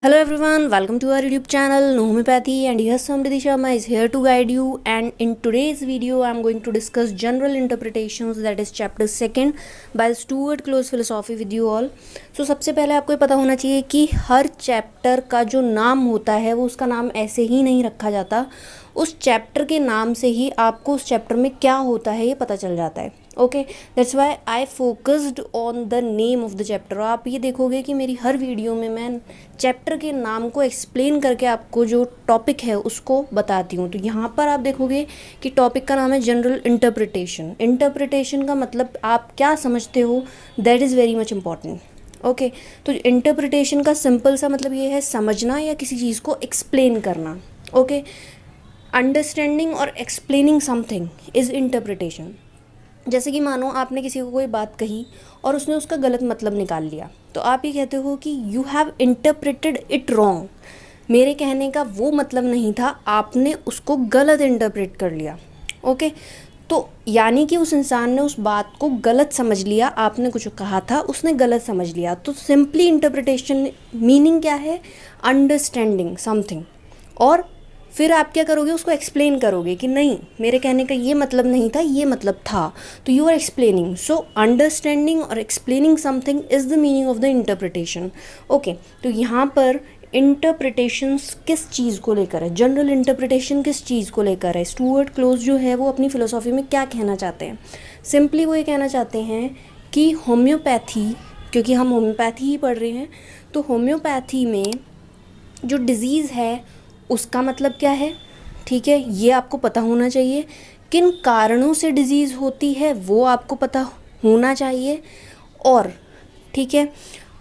Hello everyone, welcome to our YouTube channel No Homeopathy, and here Samriddhi Sharma is here to guide you. And in today's video I am going to discuss general interpretations, that is chapter 2 by Stuart Close Philosophy with you all. So सबसे पहले आपको ये पता होना चाहिए कि हर chapter का जो नाम होता है वो उसका नाम ऐसे ही नहीं रखा जाता, उस चैप्टर के नाम से ही आपको उस चैप्टर में क्या होता है ये पता चल जाता है. Okay, that's why I focused on the name of the chapter. आप ये देखोगे कि मेरी हर वीडियो में मैं चैप्टर के नाम को एक्सप्लेन करके आपको जो टॉपिक है उसको बताती हूँ. तो यहाँ पर आप देखोगे कि टॉपिक का नाम है जनरल इंटरप्रिटेशन. इंटरप्रिटेशन का मतलब आप क्या समझते हो, that is very much important. Okay, तो इंटरप्रिटेशन का सिंपल सा मतलब ये है समझना या किसी चीज़ को एक्सप्लेन करना. ओके, अंडरस्टैंडिंग और एक्सप्लेनिंग समथिंग इज़ इंटरप्रिटेशन. जैसे कि मानो आपने किसी को कोई बात कही और उसने उसका गलत मतलब निकाल लिया, तो आप ये कहते हो कि you have interpreted it wrong. मेरे कहने का वो मतलब नहीं था, आपने उसको गलत इंटरप्रेट कर लिया. ओके, तो यानी कि उस इंसान ने उस बात को गलत समझ लिया. आपने कुछ कहा था, उसने गलत समझ लिया. तो सिंपली इंटरप्रिटेशन मीनिंग क्या है? Understanding something. और फिर आप क्या करोगे, उसको एक्सप्लेन करोगे कि नहीं, मेरे कहने का ये मतलब नहीं था, ये मतलब था. तो you are explaining. So understanding और explaining something is the meaning of the interpretation. Okay, तो यहाँ पर इंटरप्रिटेशंस किस चीज़ को लेकर है, जनरल इंटरप्रिटेशन किस चीज़ को लेकर है, स्टुअर्ट क्लोज जो है वो अपनी फ़िलोसॉफी में क्या कहना चाहते हैं. सिंपली वो ये कहना चाहते हैं कि होम्योपैथी, क्योंकि हम होम्योपैथी ही पढ़ रहे हैं, तो होम्योपैथी में जो डिज़ीज़ है उसका मतलब क्या है. ठीक है, ये आपको पता होना चाहिए. किन कारणों से डिज़ीज़ होती है वो आपको पता होना चाहिए. और ठीक है,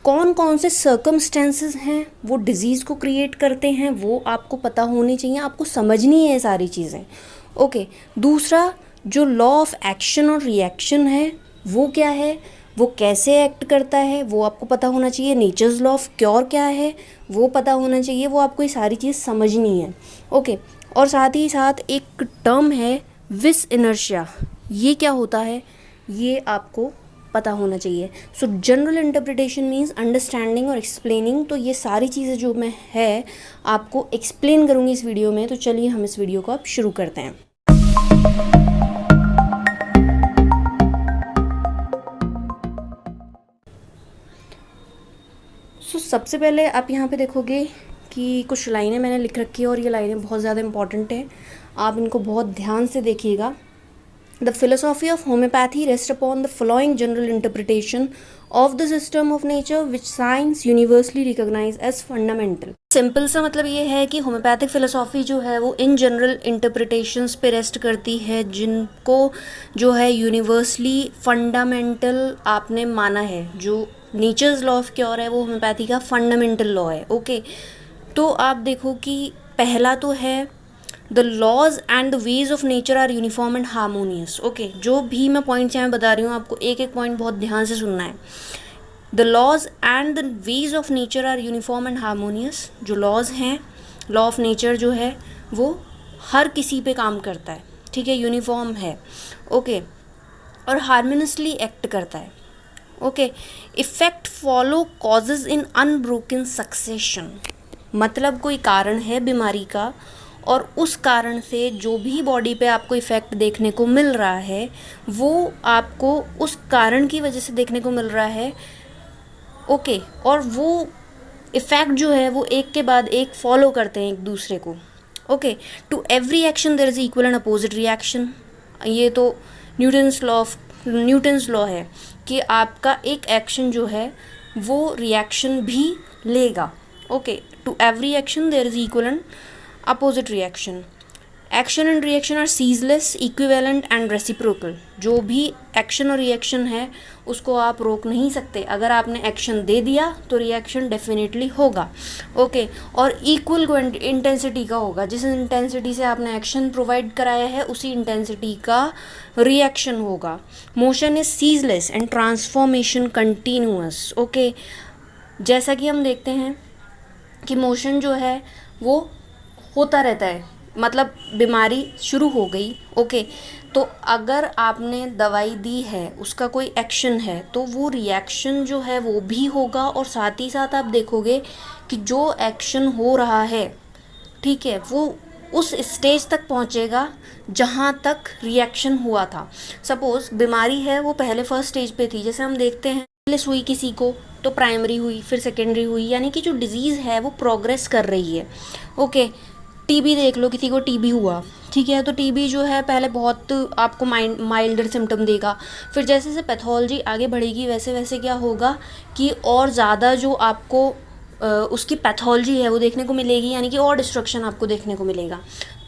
कौन कौन से सर्कमस्टेंसेस हैं वो डिज़ीज़ को क्रिएट करते हैं वो आपको पता होनी चाहिए. आपको समझनी है ये सारी चीज़ें. ओके, दूसरा जो लॉ ऑफ एक्शन और रिएक्शन है वो क्या है, वो कैसे एक्ट करता है वो आपको पता होना चाहिए. नेचर्स लॉ ऑफ क्योर क्या है वो पता होना चाहिए. वो आपको ये सारी चीज़ समझनी है. ओके, और साथ ही साथ एक टर्म है विस इनर्शिया. ये क्या होता है ये आपको पता होना चाहिए. सो जनरल इंटरप्रिटेशन मीन्स अंडरस्टैंडिंग और एक्सप्लेनिंग. तो ये सारी चीज़ें जो मैं है आपको एक्सप्लेन करूँगी इस वीडियो में. तो चलिए हम इस वीडियो को अब शुरू करते हैं. सबसे पहले आप यहाँ पे देखोगे कि कुछ लाइनें मैंने लिख रखी है और ये लाइनें बहुत ज़्यादा इंपॉर्टेंट हैं. आप इनको बहुत ध्यान से देखिएगा. The philosophy of homoeopathy rest upon the following general interpretation of the system of nature which science universally recognise as fundamental. Simple सा मतलब ये है कि होम्योपैथिक फिलोसॉफी जो है वो इन जनरल इंटरप्रिटेशंस पे रेस्ट करती है जिनको जो है यूनिवर्सली फंडामेंटल आपने माना है. जो नेचर्स लॉ ऑफ क्योर है वो होम्योपैथी का फंडामेंटल लॉ है. ओके, तो आप देखो कि पहला तो है the laws and the ways of nature are uniform and harmonious. Okay, जो भी मैं पॉइंट्स यहाँ बता रही हूँ आपको एक एक पॉइंट बहुत ध्यान से सुनना है. The laws and the ways of nature are uniform and harmonious. जो लॉज हैं, लॉ ऑफ नेचर जो है वो हर किसी पे काम करता है. ठीक है, यूनिफॉर्म है. ओके, और हार्मोनियसली एक्ट करता है. ओके, इफेक्ट फॉलो कॉजेज इन अनब्रोकन सक्सेशन. मतलब कोई कारण है बीमारी का और उस कारण से जो भी बॉडी पे आपको इफ़ेक्ट देखने को मिल रहा है वो आपको उस कारण की वजह से देखने को मिल रहा है. ओके, और वो इफ़ेक्ट जो है वो एक के बाद एक फॉलो करते हैं एक दूसरे को. Okay, to every action there is equal and opposite reaction. ये तो न्यूटन्स लॉ है कि आपका एक एक्शन जो है वो रिएक्शन भी लेगा. Okay, to every action there is equal and opposite reaction. Action and reaction are ceaseless, equivalent and reciprocal. जो भी एक्शन और रिएक्शन है उसको आप रोक नहीं सकते. अगर आपने एक्शन दे दिया तो रिएक्शन डेफिनेटली होगा. ओके, और इक्वल इंटेंसिटी का होगा. जिस इंटेंसिटी से आपने एक्शन प्रोवाइड कराया है उसी इंटेंसिटी का रिएक्शन होगा. Motion is ceaseless and transformation continuous. Okay, जैसा कि हम देखते हैं कि मोशन जो है वो होता रहता है, मतलब बीमारी शुरू हो गई, ओके, तो अगर आपने दवाई दी है, उसका कोई एक्शन है, तो वो रिएक्शन जो है वो भी होगा, और साथ ही साथ आप देखोगे कि जो एक्शन हो रहा है, ठीक है, वो उस स्टेज तक पहुंचेगा जहां तक रिएक्शन हुआ था। सपोज़ बीमारी है वो पहले फर्स्ट स्टेज पे थी, जैसे हम देखते हैं पहले सुई किसी को तो प्राइमरी हुई, फिर सेकेंडरी हुई, यानी कि जो डिजीज़ है वो प्रोग्रेस कर रही है, ओके। टीबी देख लो, किसी को टीबी हुआ, ठीक है, तो टीबी जो है पहले बहुत आपको माइल्डर सिम्टम देगा, फिर जैसे जैसे पैथोलॉजी आगे बढ़ेगी वैसे वैसे क्या होगा कि और ज़्यादा जो आपको उसकी पैथोलॉजी है वो देखने को मिलेगी, यानी कि और डिस्ट्रक्शन आपको देखने को मिलेगा।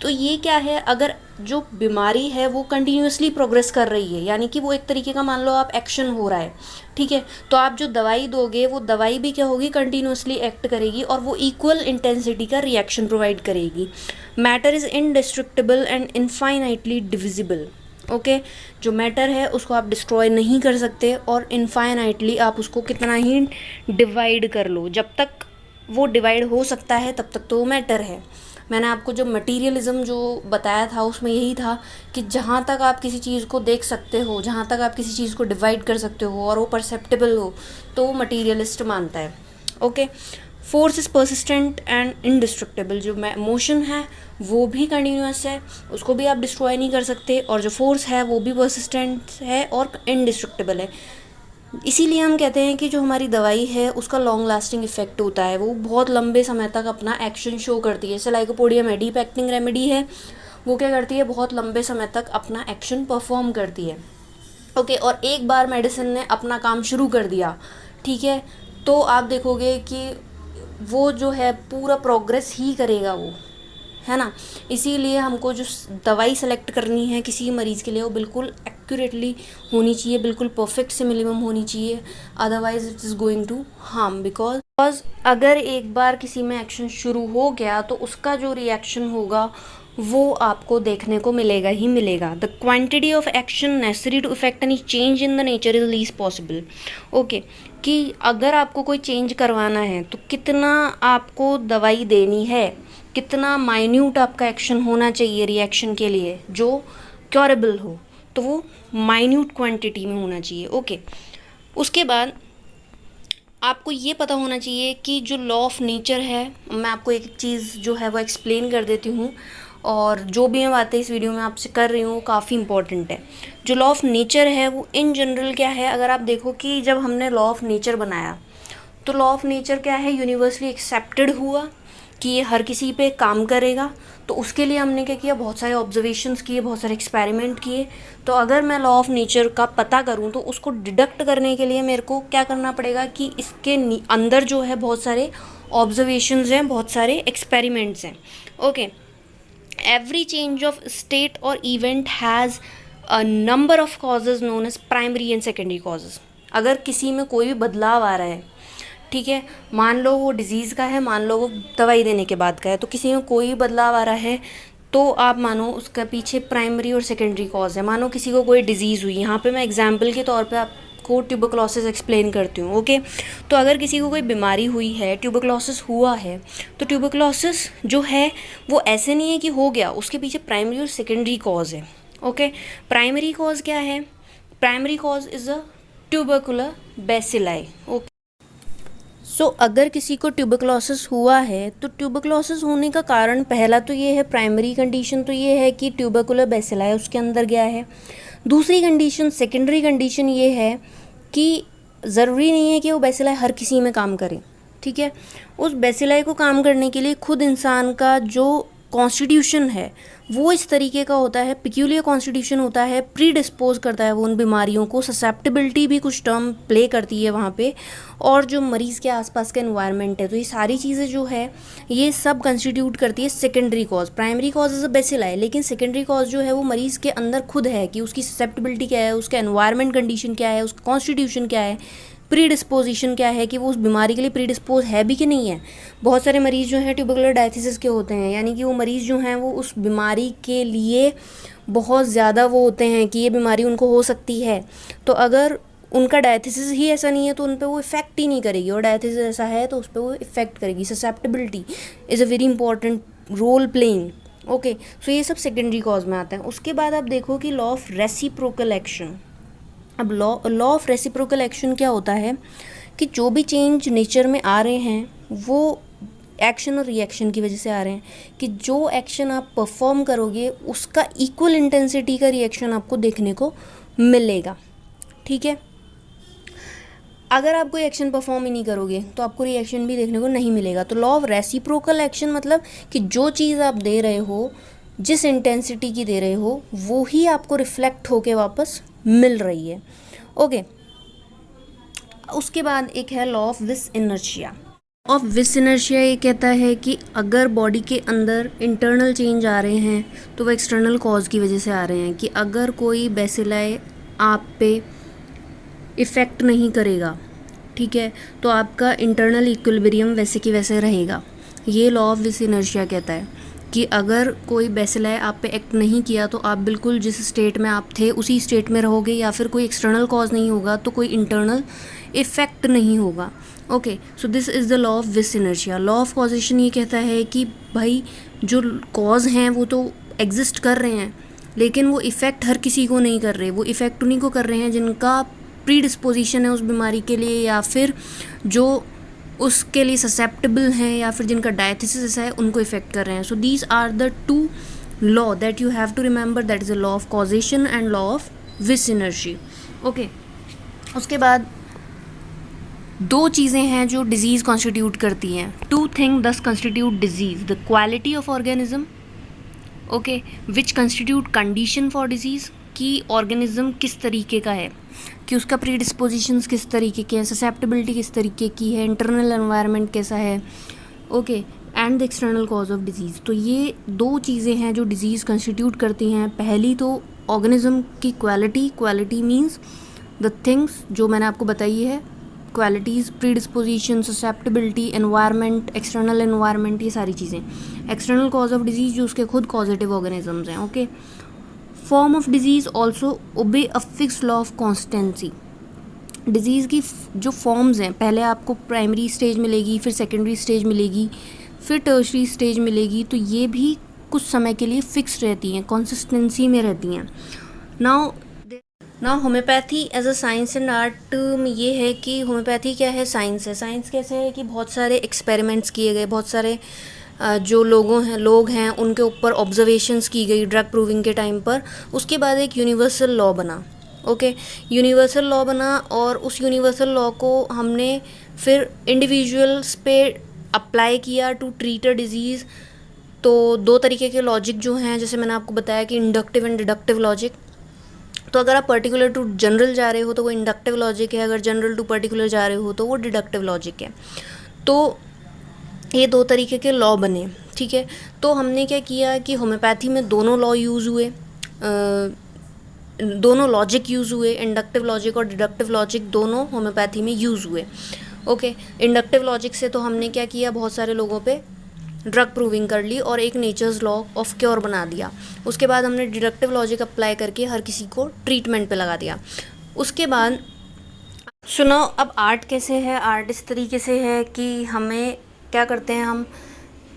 तो ये क्या है, अगर जो बीमारी है वो कंटिन्यूसली प्रोग्रेस कर रही है, यानी कि वो एक तरीके का मान लो आप एक्शन हो रहा है, ठीक है, तो आप जो दवाई दोगे वो दवाई भी क्या होगी, कंटिन्यूसली एक्ट करेगी और वो इक्वल इंटेंसिटी का रिएक्शन प्रोवाइड करेगी। Matter is indestructible and infinitely divisible, okay, जो मैटर है उसको आप डिस्ट्रॉय नहीं कर सकते, और इनफाइनाइटली आप उसको कितना ही डिवाइड कर लो, जब तक वो डिवाइड हो सकता है तब तक तो वो मैटर है। मैंने आपको जो मटीरियलिज्म जो बताया था उसमें यही था कि जहाँ तक आप किसी चीज़ को देख सकते हो, जहाँ तक आप किसी चीज़ को डिवाइड कर सकते हो और वो परसेप्टेबल हो, तो वो मटीरियलिस्ट मानता है, okay. Force is persistent and indestructible, जो मोशन है वो भी कंटिन्यूस है, उसको भी आप डिस्ट्रॉय नहीं कर सकते, और जो फोर्स है वो भी परसिस्टेंट है और इनडिस्ट्रक्टेबल है। इसीलिए हम कहते हैं कि जो हमारी दवाई है उसका लॉन्ग लास्टिंग इफेक्ट होता है, वो बहुत लंबे समय तक अपना एक्शन शो करती है। जैसे लाइकोपोडियम है, डीप एक्टिंग रेमेडी है, वो क्या करती है, बहुत लंबे समय तक अपना एक्शन परफॉर्म करती है, ओके। और एक बार मेडिसिन ने अपना काम शुरू कर दिया, ठीक है, तो आप देखोगे कि वो जो है पूरा प्रोग्रेस ही करेगा वो, है ना। इसीलिए हमको जो दवाई सेलेक्ट करनी है किसी मरीज़ के लिए वो बिल्कुल एक्यूरेटली होनी चाहिए, बिल्कुल परफेक्ट से मिनिमम होनी चाहिए, otherwise it is going to harm. Because अगर एक बार किसी में एक्शन शुरू हो गया तो उसका जो रिएक्शन होगा वो आपको देखने को मिलेगा ही मिलेगा। The quantity of action necessary to effect any change in the nature is least possible, okay, कि अगर आपको कोई चेंज करवाना है तो कितना आपको दवाई देनी है, कितना माइन्यूट आपका एक्शन होना चाहिए रिएक्शन के लिए जो क्योरेबल हो, तो वो माइन्यूट क्वांटिटी में होना चाहिए, ओके। उसके बाद आपको ये पता होना चाहिए कि जो लॉ ऑफ नेचर है, मैं आपको एक एक चीज़ जो है वो एक्सप्लेन कर देती हूँ, और जो भी मैं बातें इस वीडियो में आपसे कर रही हूँ वो काफ़ी इंपॉर्टेंट है। जो लॉ ऑफ नेचर है वो इन जनरल क्या है, अगर आप देखो कि जब हमने लॉ ऑफ नेचर बनाया तो लॉ ऑफ नेचर क्या है, यूनिवर्सली एक्सेप्टेड हुआ कि ये हर किसी पे काम करेगा। तो उसके लिए हमने क्या किया, बहुत सारे ऑब्जर्वेशंस किए, बहुत सारे एक्सपेरिमेंट किए। तो अगर मैं लॉ ऑफ नेचर का पता करूं तो उसको डिडक्ट करने के लिए मेरे को क्या करना पड़ेगा कि इसके अंदर जो है बहुत सारे ऑब्जर्वेशंस हैं, बहुत सारे एक्सपेरिमेंट्स हैं, okay. Every change of state और event has a number of causes known as primary and secondary causes. अगर किसी में कोई भी बदलाव आ रहा है, ठीक है, मान लो वो डिज़ीज़ का है, मान लो वो दवाई देने के बाद का है, तो किसी में कोई बदलाव आ रहा है तो आप मानो उसका पीछे प्राइमरी और सेकेंडरी कॉज है। मानो किसी को कोई डिज़ीज़ हुई, यहाँ पे मैं एग्जांपल के तौर पे आपको ट्यूबरक्लोसिस एक्सप्लेन करती हूँ, ओके। तो अगर किसी को कोई बीमारी हुई है, ट्यूबरक्लोसिस हुआ है, तो ट्यूबरक्लोसिस जो है वो ऐसे नहीं है कि हो गया, उसके पीछे प्राइमरी और सेकेंडरी कॉज है, ओके। प्राइमरी कॉज क्या है, primary cause is a tubercular bacilli, okay. So अगर किसी को ट्यूबरक्लोसिस हुआ है तो ट्यूबरक्लोसिस होने का कारण पहला तो ये है, प्राइमरी कंडीशन तो ये है कि ट्यूबरकुलर बेसिलाई उसके अंदर गया है। दूसरी कंडीशन, सेकेंडरी कंडीशन ये है कि ज़रूरी नहीं है कि वो बेसिलाई हर किसी में काम करे, ठीक है। उस बेसिलाई को काम करने के लिए खुद इंसान का जो कॉन्स्टिट्यूशन है वो इस तरीके का होता है, पिक्यूलियर कॉन्स्टिट्यूशन होता है, प्री डिस्पोज करता है वो उन बीमारियों को। ससेप्टिबिलिटी भी कुछ टर्म प्ले करती है वहाँ पे, और जो मरीज़ के आसपास का एनवायरनमेंट है, तो ये सारी चीज़ें जो है ये सब कंस्टिट्यूट करती है secondary cause. Primary cause is a bacilli, लेकिन सेकेंडरी कॉज जो है वो मरीज़ के अंदर खुद है कि उसकी ससेप्टिबिलिटी क्या है, उसका एनवायरनमेंट कंडीशन क्या है, उसका कॉन्स्टिट्यूशन क्या है, प्री डिस्पोजिशन क्या है कि वो उस बीमारी के लिए प्री डिस्पोज है भी कि नहीं है। बहुत सारे मरीज़ जो हैं ट्यूबरकुलर डायथिसिस के होते हैं, यानी कि वो मरीज़ जो हैं वो उस बीमारी के लिए बहुत ज़्यादा वो होते हैं कि ये बीमारी उनको हो सकती है। तो अगर उनका डायथिसिस ही ऐसा नहीं है तो उन पर वो इफ़ेक्ट ही नहीं करेगी, और डायथिसिस ऐसा है तो उस पर वो इफ़ेक्ट करेगी। Susceptibility is a very important role playing okay, so ये सब सेकेंडरी कॉज में आता है। उसके बाद आप देखो कि लॉ ऑफ रेसिप्रोकल एक्शन। अब लॉ ऑफ रेसिप्रोकल एक्शन क्या होता है कि जो भी चेंज नेचर में आ रहे हैं वो एक्शन और रिएक्शन की वजह से आ रहे हैं, कि जो एक्शन आप परफॉर्म करोगे उसका इक्वल इंटेंसिटी का रिएक्शन आपको देखने को मिलेगा। ठीक है, अगर आप कोई एक्शन परफॉर्म ही नहीं करोगे तो आपको रिएक्शन भी देखने को नहीं मिलेगा। तो लॉ ऑफ रेसिप्रोकल एक्शन मतलब कि जो चीज़ आप दे रहे हो, जिस इंटेंसिटी की दे रहे हो, वो ही आपको रिफ्लेक्ट होके वापस मिल रही है। ओके, उसके बाद एक है law of vis inertia. Of vis inertia ये कहता है कि अगर बॉडी के अंदर इंटरनल चेंज आ रहे हैं तो वो एक्सटर्नल कॉज की वजह से आ रहे हैं, कि अगर कोई बेसिलाई आप पे इफ़ेक्ट नहीं करेगा, ठीक है, तो आपका इंटरनल इक्विलिब्रियम वैसे की वैसे रहेगा। ये लॉ ऑफ विस इनर्शिया कहता है कि अगर कोई बेसिलाई आप पे एक्ट नहीं किया तो आप बिल्कुल जिस स्टेट में आप थे उसी स्टेट में रहोगे, या फिर कोई एक्सटर्नल कॉज नहीं होगा तो कोई इंटरनल इफ़ेक्ट नहीं होगा। Okay, so this is the law of vis inertia. Law of causation ये कहता है कि भाई जो कॉज हैं वो तो एग्जिस्ट कर रहे हैं, लेकिन वो इफ़ेक्ट हर किसी को नहीं कर रहे। वो इफ़ेक्ट उन्हीं को कर रहे हैं जिनका प्री डिस्पोजिशन है उस बीमारी के लिए, या फिर जो उसके लिए ससेप्टेबल हैं, या फिर जिनका डायथिसिस है उनको इफ़ेक्ट कर रहे हैं। So these are the two law that you have to remember, that is the law of causation and law of vis inertia. Okay, उसके बाद दो चीज़ें हैं जो डिजीज़ कॉन्स्टिट्यूट करती हैं। टू थिंग दस constitute disease, the quality of organism, okay, which constitute condition for disease, कि ऑर्गेनिज्म किस तरीके का है, कि उसका प्री डिस्पोजिशंस किस तरीके के हैं, ससेप्टेबिलिटी किस तरीके की है, इंटरनल एनवायरनमेंट कैसा है, okay, and the external cause of disease. तो ये दो चीज़ें हैं जो डिजीज़ कंस्टिट्यूट करती हैं। पहली तो ऑर्गेनिज्म की क्वालिटी मीन्स द थिंग्स जो मैंने आपको बताई है, qualities, pre disposition, susceptibility, environment, external environment, ये सारी चीज़ें। एक्सटर्नल कॉज ऑफ डिजीज़ जो उसके खुद कॉजेटिव ऑर्गेनिजम्स हैं। Okay, form of disease also obey a fix law of constancy. Disease की जो फॉर्म्स हैं, पहले आपको प्राइमरी स्टेज मिलेगी, फिर सेकेंडरी स्टेज मिलेगी, फिर टर्शरी स्टेज मिलेगी, तो ये भी कुछ समय के लिए फिक्स रहती हैं, कंसिस्टेंसी में रहती हैं। Now homoeopathy as a science and art में ये है कि होम्योपैथी क्या है, साइंस है। साइंस कैसे है कि बहुत सारे एक्सपेरिमेंट्स किए गए, बहुत सारे जो लोग हैं उनके ऊपर ऑब्जर्वेशंस की गई ड्रग प्रूविंग के टाइम पर। उसके बाद एक यूनिवर्सल लॉ बना। ओके, यूनिवर्सल लॉ बना, और उस यूनिवर्सल लॉ को हमने फिर इंडिविजुअल्स पे अप्लाई किया टू ट्रीट अ डिजीज़। तो दो तरीके के लॉजिक जो हैं, जैसे मैंने आपको बताया कि इंडक्टिव एंड डिडक्टिव लॉजिक। तो अगर आप पर्टिकुलर टू जनरल जा रहे हो तो वो इंडक्टिव लॉजिक है, अगर जनरल टू पर्टिकुलर जा रहे हो तो वो डिडक्टिव लॉजिक है। तो ये दो तरीके के लॉ बने, ठीक है। तो हमने क्या किया कि होम्योपैथी में दोनों लॉ यूज़ हुए, दोनों लॉजिक यूज़ हुए, इंडक्टिव लॉजिक और डिडक्टिव लॉजिक दोनों होम्योपैथी में यूज़ हुए। ओके, इंडक्टिव लॉजिक से तो हमने क्या किया, बहुत सारे लोगों पे ड्रग प्रूविंग कर ली और एक नेचर्स लॉ ऑफ क्योर बना दिया। उसके बाद हमने डिडक्टिव लॉजिक अप्लाई करके हर किसी को ट्रीटमेंट पे लगा दिया। उसके बाद सुनो, अब आर्ट कैसे है। आर्ट इस तरीके से है कि हमें क्या करते हैं हम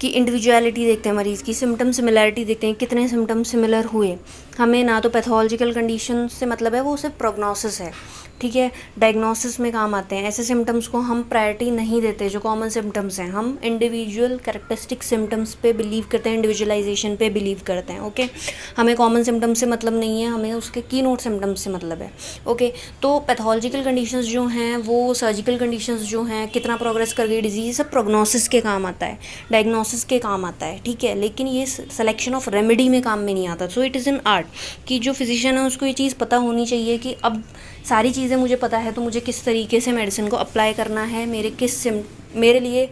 कि इंडिविजुअलिटी देखते हैं मरीज़ की, सिम्टम सिमिलैरिटी देखते हैं, कितने सिम्टम सिमिलर हुए। हमें ना तो पैथोलॉजिकल कंडीशन से मतलब है, वो सिर्फ प्रोग्नोसिस है, ठीक है, डायग्नोसिस में काम आते हैं। ऐसे सिम्टम्स को हम प्रायोरिटी नहीं देते जो कॉमन सिम्टम्स हैं। हम इंडिविजुअल कैरेक्टरिस्टिक सिम्टम्स पे बिलीव करते हैं, इंडिविजुअलाइजेशन पे बिलीव करते हैं। ओके, हमें कॉमन सिम्टम्स से मतलब नहीं है, हमें उसके की नोट सिम्टम्स से मतलब है। ओके, तो पैथोलॉजिकल कंडीशंस जो हैं, वो सर्जिकल कंडीशंस जो हैं, कितना प्रोग्रेस कर गई डिजीज़, सब प्रोग्नोसिस के काम आता है, डायग्नोसिस के काम आता है, ठीक है। लेकिन ये सिलेक्शन ऑफ रेमेडी में काम में नहीं आता। So it is an art कि जो फिजिशियन है उसको ये चीज़ पता होनी चाहिए कि अब सारी चीज़ें मुझे पता है तो मुझे किस तरीके से मेडिसिन को अप्लाई करना है, मेरे लिए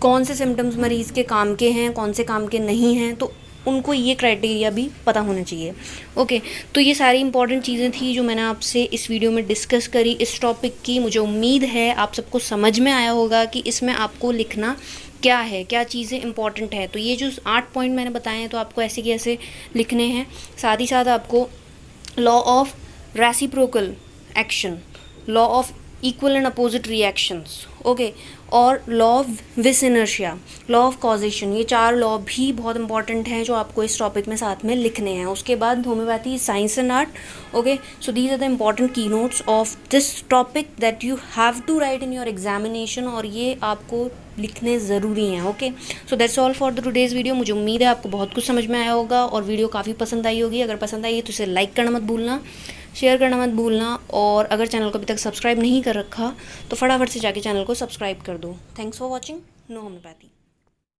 कौन से सिम्टम्स मरीज़ के काम के हैं, कौन से काम के नहीं हैं, तो उनको ये क्राइटेरिया भी पता होना चाहिए। ओके, तो ये सारी इंपॉर्टेंट चीज़ें थी जो मैंने आपसे इस वीडियो में डिस्कस करी इस टॉपिक की। मुझे उम्मीद है आप सबको समझ में आया होगा कि इसमें आपको लिखना क्या है, क्या चीज़ें इंपॉर्टेंट है। तो ये जो 8 पॉइंट मैंने बताए हैं तो आपको ऐसे के ऐसे लिखने हैं। साथ ही साथ आपको law of reciprocal action, law of equal and opposite reactions, okay. और law of vis inertia, law of causation, ये 4 लॉ भी बहुत इंपॉर्टेंट हैं जो आपको इस टॉपिक में साथ में लिखने हैं। उसके बाद homeopathy science and art. Okay, so these are the important key notes of this topic that you have to write in your examination, और ये आपको लिखने ज़रूरी हैं। Okay, so that's all for the today's video. मुझे उम्मीद है आपको बहुत कुछ समझ में आया होगा और वीडियो काफ़ी पसंद आई होगी। अगर पसंद आई है तो इसे लाइक करना मत भूलना, शेयर करना मत भूलना, और अगर चैनल को अभी तक सब्सक्राइब नहीं कर रखा तो फटाफट से जाके चैनल को सब्सक्राइब कर दो। Thanks for watching know homeopathy.